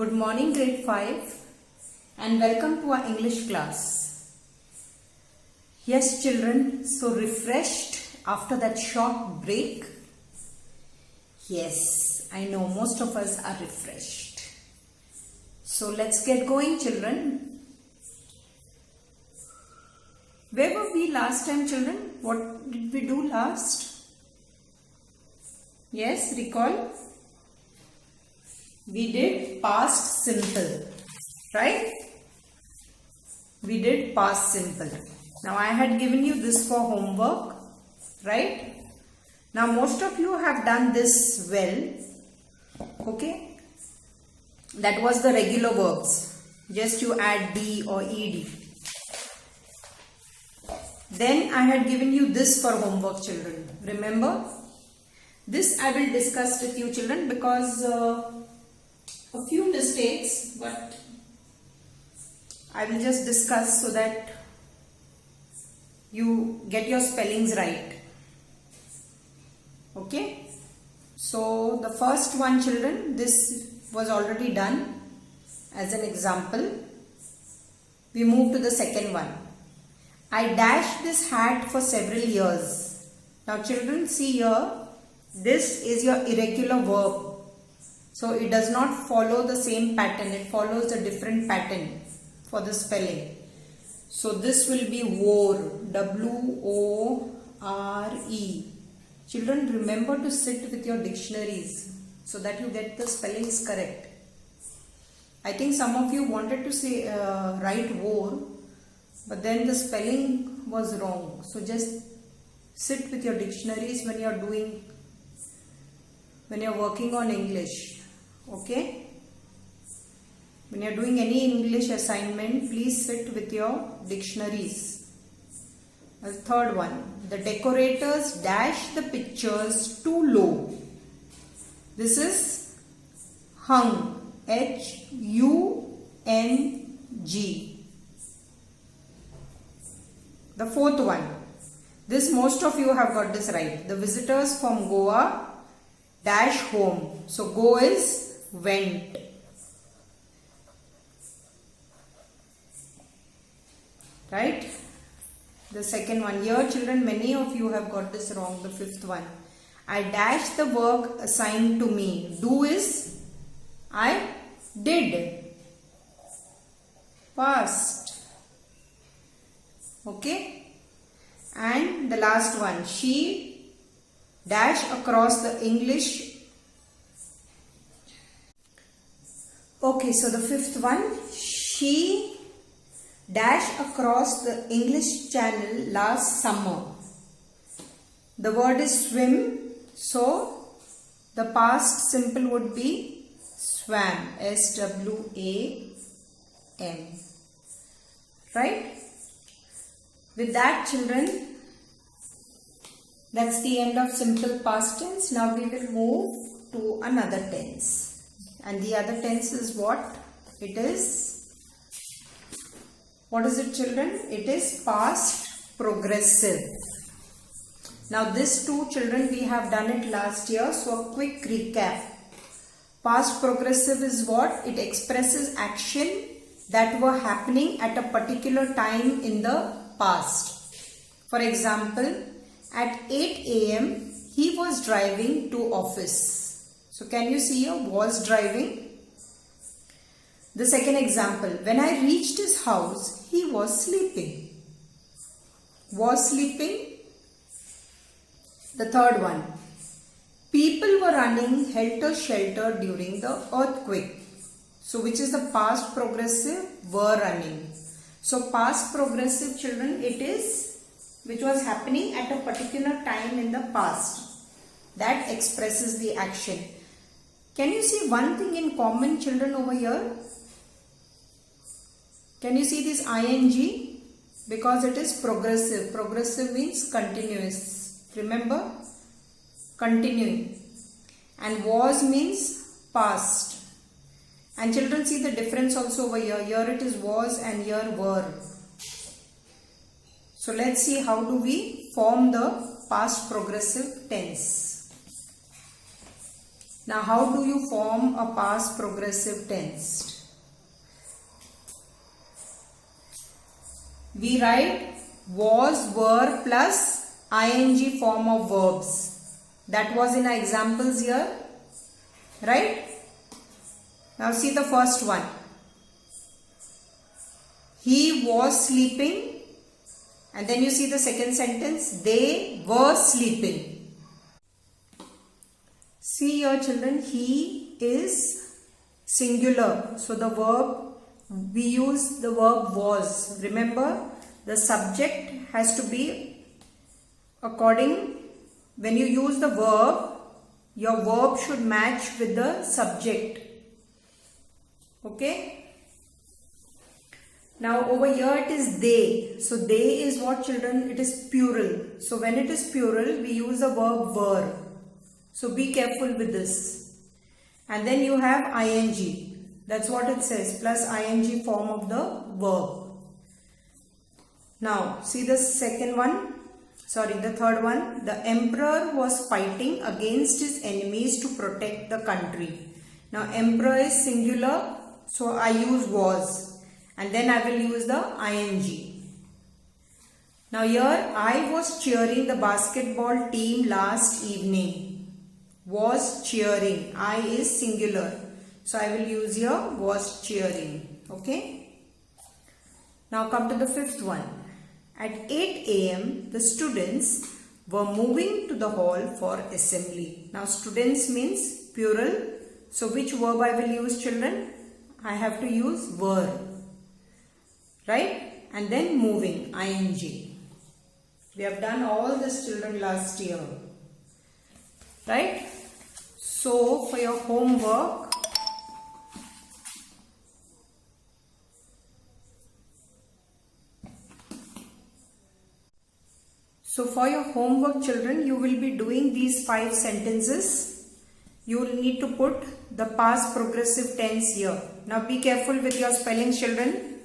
Good morning, grade 5, and welcome to our English class. Yes, children, so refreshed after that short break? Yes, I know most of us are refreshed. So let's get going, children. Where were we last time, children? What did we do last? Yes, recall? We did past simple, right? We did past simple. Now I had given you this for homework, right? Now most of you have done this well, okay? That was the regular verbs. Just you add D or ED. Then I had given you this for homework, children. Remember? This I will discuss with you, children, because a few mistakes, but I will just discuss so that you get your spellings right. Okay? So the first one, children, this was already done as an example. We move to the second one. I dashed this hat for several years. Now children, see here, this is your irregular verb. So it does not follow the same pattern. It follows a different pattern for the spelling. So this will be wore. W-O-R-E. Children, remember to sit with your dictionaries so that you get the spellings correct. I think some of you wanted to say write wore, but then the spelling was wrong. So just sit with your dictionaries when you're working on English. Okay? When you're doing any English assignment, please sit with your dictionaries. The third one. The decorators dash the pictures too low. This is hung. H-U-N-G. The fourth one. This most of you have got this right. The visitors from Goa dash home. So go is went. Right? The second one. Here, children, many of you have got this wrong. The fifth one. I dashed the work assigned to me. Do is I did. Past. Okay? And the last one. She dash across the English. Okay, so the fifth one. She dash across the English Channel last summer. The word is swim. So the past simple would be swam. S-W-A-M. Right? With that, children, that's the end of simple past tense. Now we will move to another tense. And the other tense is what? It is, what is it, children? It is past progressive. Now this too, children, we have done it last year. So a quick recap. Past progressive is what? It expresses action that were happening at a particular time in the past. For example, at 8 a.m. he was driving to office. So can you see here, was driving? The second example, when I reached his house, he was sleeping. Was sleeping. The third one, people were running helter-skelter during the earthquake. So which is the past progressive? Were running. So past progressive, children, it is which was happening at a particular time in the past. That expresses the action. Can you see one thing in common, children, over here? Can you see this ing? Because it is progressive. Progressive means continuous. Remember? Continuing. And was means past. And children, see the difference also over here. Here it is was and here were. So let's see how do we form the past progressive tense. Now how do you form a past progressive tense? We write was, were plus ing form of verbs. That was in our examples here, right? Now see the first one. He was sleeping, and then you see the second sentence, they were sleeping. See here children, he is singular. So the verb, we use the verb was. Remember, the subject has to be according, when you use the verb, your verb should match with the subject. Okay? Now over here it is they. So they is what children? It is plural. So when it is plural, we use the verb were. So be careful with this. And then you have ing. That's what it says. Plus ing form of the verb. Now see the second one. Sorry, the third one. The emperor was fighting against his enemies to protect the country. Now emperor is singular. So I use was. And then I will use the ing. Now here I was cheering the basketball team last evening. Was cheering. I is singular. So I will use here was cheering. Okay. Now come to the fifth one. At 8 a.m. the students were moving to the hall for assembly. Now students means plural. So which verb I will use children? I have to use were. Right? And then moving, ing. We have done all this children last year. Right? So for your homework, children, you will be doing these 5 sentences. You will need to put the past progressive tense here. Now be careful with your spelling children.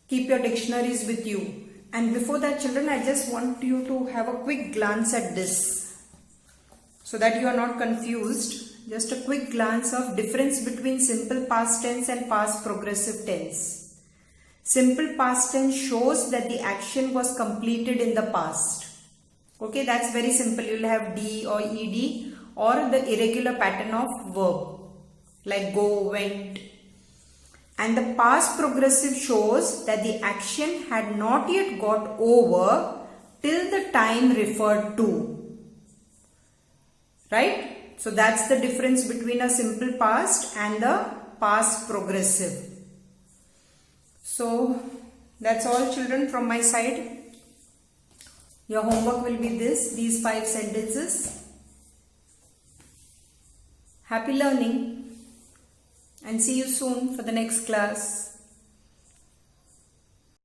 Keep your dictionaries with you. And before that children, I just want you to have a quick glance at this. So that you are not confused. Just a quick glance of difference between simple past tense and past progressive tense. Simple past tense shows that the action was completed in the past. Okay, that's very simple. You will have D or ED or the irregular pattern of verb. Like go, went. And the past progressive shows that the action had not yet got over till the time referred to. Right? So that's the difference between a simple past and the past progressive. So that's all children from my side. Your homework will be these 5 sentences. Happy learning and see you soon for the next class.